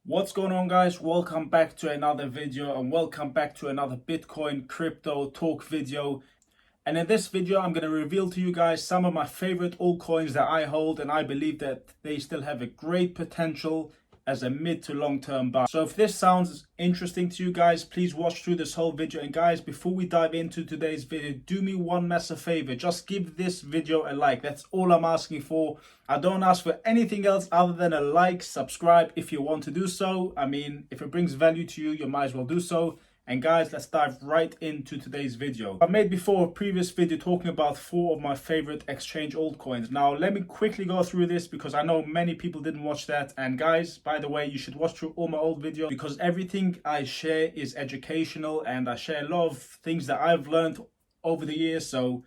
What's going on, guys? Welcome back to another video and welcome back to another Bitcoin crypto talk video. And in this video, I'm going to reveal to you guys some of my favorite altcoins that I hold, and I believe that they still have a great potential as a mid to long term buy. So if this sounds interesting to you guys, please watch through this whole video. And guys, before we dive into today's video, do me one massive favor. Just give this video a like. That's all I'm asking for. I don't ask for anything else other than a like, subscribe if you want to do so. I mean, if it brings value to you, you might as well do so. And guys, let's dive right into today's video. I made before a previous video talking about 4 of my favorite exchange altcoins. Now, let me quickly go through this because I know many people didn't watch that. And guys, by the way, you should watch through all my old videos because everything I share is educational and I share a lot of things that I've learned over the years. So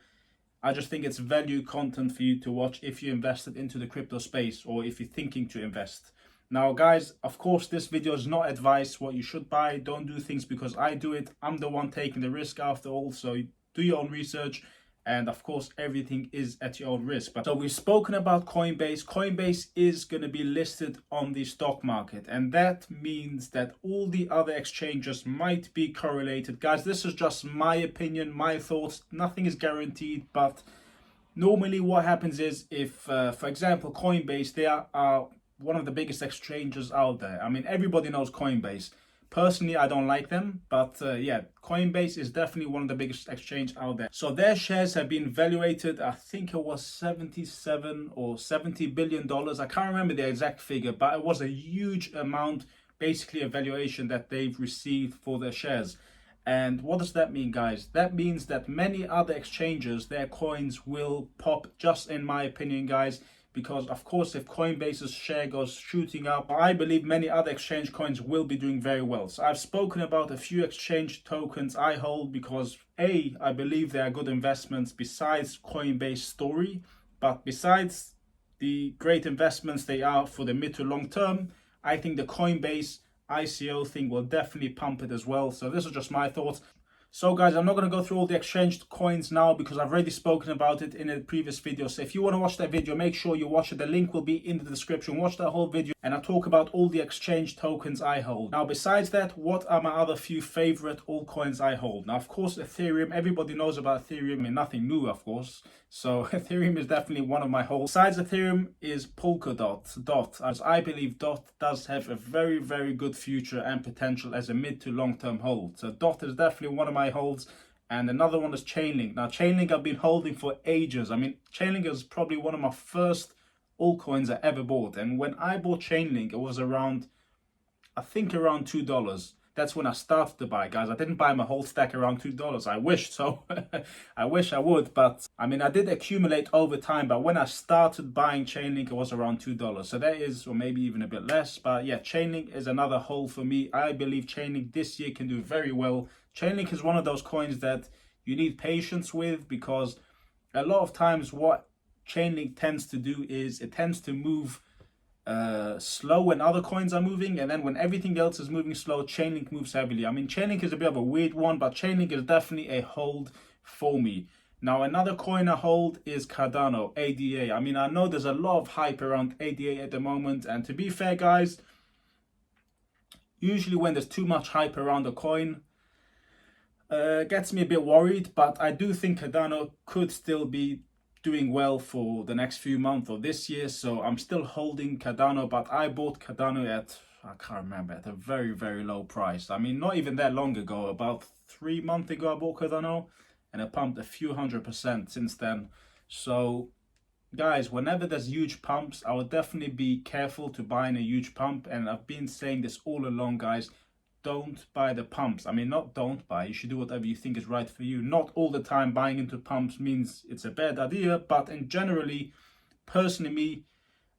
I just think it's value content for you to watch if you invested into the crypto space or if you're thinking to invest. Now, guys, of course, this video is not advice what you should buy. Don't do things because I do it. I'm the one taking the risk after all. So do your own research. And of course, everything is at your own risk. But so we've spoken about Coinbase. Coinbase is going to be listed on the stock market. And that means that all the other exchanges might be correlated. Guys, this is just my opinion, my thoughts. Nothing is guaranteed. But normally what happens is if, for example, Coinbase, they are one of the biggest exchanges out there. I mean, everybody knows Coinbase. Personally, I don't like them, but yeah, Coinbase is definitely one of the biggest exchange out there. So their shares have been valuated, I think it was 77 or 70 billion dollars. I can't remember the exact figure, but it was a huge amount, basically a valuation that they've received for their shares. And what does that mean, guys? That means that many other exchanges, their coins will pop, just in my opinion, guys. Because of course, if Coinbase's share goes shooting up, I believe many other exchange coins will be doing very well. So I've spoken about a few exchange tokens I hold because I believe they are good investments besides Coinbase story. But besides the great investments they are for the mid to long term, I think the Coinbase ICO thing will definitely pump it as well. So this is just my thoughts. So guys, I'm not going to go through all the exchanged coins now because I've already spoken about it in a previous video. So if you want to watch that video, make sure you watch it. The link will be in the description. Watch that whole video and I talk about all the exchange tokens I hold. Now, besides that, what are my other few favorite altcoins I hold? Now, of course, Ethereum. Everybody knows about Ethereum and nothing new, of course. So Ethereum is definitely one of my holds. Besides Ethereum is Polkadot. As I believe Dot does have a very, very good future and potential as a mid to long term hold. So Dot is definitely one of my holds. And another one is Chainlink. Now, Chainlink I've been holding for ages. I mean, Chainlink is probably one of my first altcoins I ever bought. And when I bought Chainlink, it was around, I think around $2. That's when I started to buy, guys. I didn't buy my whole stack around $2. I wish so. I wish I would. But I mean, I did accumulate over time. But when I started buying Chainlink, it was around $2. So that is, or maybe even a bit less. But yeah, Chainlink is another hold for me. I believe Chainlink this year can do very well. Chainlink is one of those coins that you need patience with because a lot of times what Chainlink tends to do is it tends to move slow when other coins are moving, and then when everything else is moving slow, Chainlink moves heavily. I mean, Chainlink is a bit of a weird one, but Chainlink is definitely a hold for me. Now, another coin I hold is Cardano, ADA. I mean, I know there's a lot of hype around ADA at the moment, and to be fair, guys, usually when there's too much hype around a coin, gets me a bit worried, but I do think Cardano could still be doing well for the next few months or this year. So I'm still holding Cardano, but I bought Cardano at, I can't remember, at a very, very low price. I mean, not even that long ago, about 3 months ago I bought Cardano and it pumped a few 100% since then. So guys, whenever there's huge pumps, I would definitely be careful to buy in a huge pump. And I've been saying this all along, guys. Don't buy the pumps. I mean, not don't buy. You should do whatever you think is right for you. Not all the time buying into pumps means it's a bad idea. But in generally, personally, me,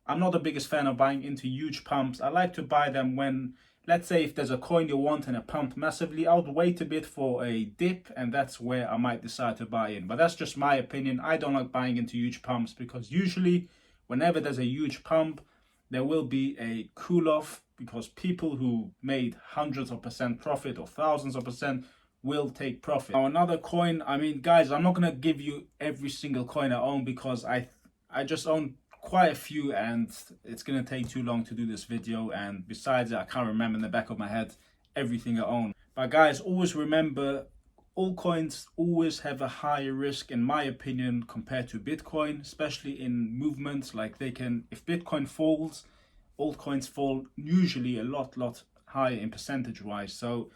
I'm not the biggest fan of buying into huge pumps. I like to buy them when, let's say, if there's a coin you want and it pumped massively, I would wait a bit for a dip, and that's where I might decide to buy in. But that's just my opinion. I don't like buying into huge pumps because usually, whenever there's a huge pump, there will be a cool off because people who made hundreds of percent profit or thousands of percent will take profit. Now, another coin, I mean, guys, I'm not going to give you every single coin I own because I just own quite a few, and it's gonna take too long to do this video, and besides I can't remember in the back of my head everything I own. But guys, always remember, altcoins always have a higher risk in my opinion compared to Bitcoin, especially in movements. Like they can, if Bitcoin falls, altcoins fall usually a lot higher in percentage wise. So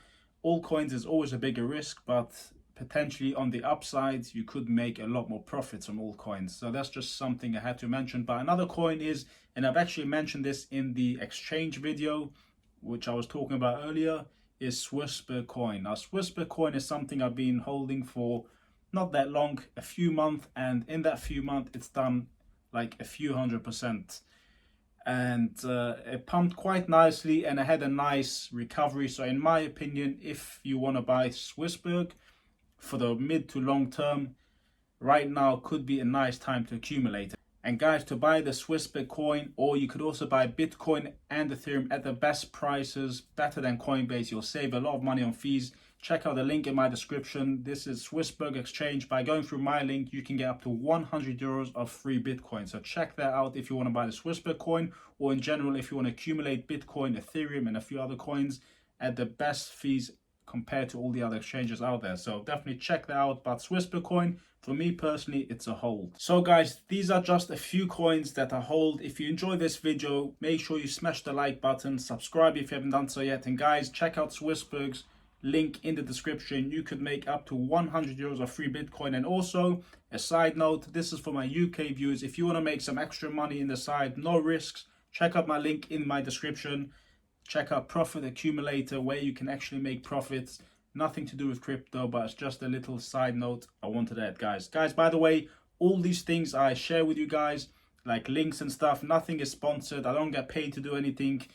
altcoins is always a bigger risk, but potentially on the upside you could make a lot more profits on altcoins. So that's just something I had to mention. But another coin is, and I've actually mentioned this in the exchange video which I was talking about earlier, is Swissberg coin. Now Swissberg coin is something I've been holding for not that long, a few months, and in that few months it's done like a few 100%, and it pumped quite nicely and I had a nice recovery. So in my opinion, if you want to buy Swissberg for the mid to long term, right now could be a nice time to accumulate. And guys, to buy the Swissberg coin, or you could also buy Bitcoin and Ethereum at the best prices, better than Coinbase, you'll save a lot of money on fees. Check out the link in my description. This is Swissberg exchange. By going through my link, you can get up to 100 euros of free Bitcoin. So check that out if you want to buy the Swissberg coin, or in general if you want to accumulate Bitcoin, Ethereum and a few other coins at the best fees compared to all the other exchanges out there. So definitely check that out. But Swissberg coin, for me personally, it's a hold. So guys, these are just a few coins that I hold. If you enjoy this video, make sure you smash the like button, subscribe if you haven't done so yet, and guys, check out Swissberg's link in the description. You could make up to 100 euros of free Bitcoin. And also a side note, this is for my UK viewers. If you want to make some extra money in the side, no risks, check out my link in my description. Check out Profit Accumulator, where you can actually make profits. Nothing to do with crypto, but it's just a little side note I wanted to add, guys. Guys, by the way, all these things I share with you guys, like links and stuff, nothing is sponsored. I don't get paid to do anything.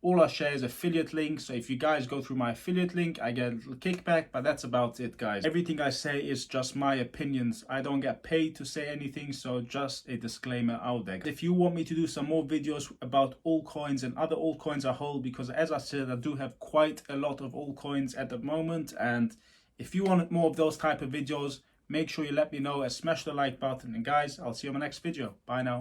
All I share is affiliate links. So if you guys go through my affiliate link, I get a little kickback, but that's about it, guys. Everything I say is just my opinions. I don't get paid to say anything, so just a disclaimer out there. If you want me to do some more videos about altcoins and other altcoins I hold, because as I said, I do have quite a lot of altcoins at the moment, and if you want more of those type of videos, make sure you let me know and smash the like button. And guys, I'll see you on my next video. Bye now.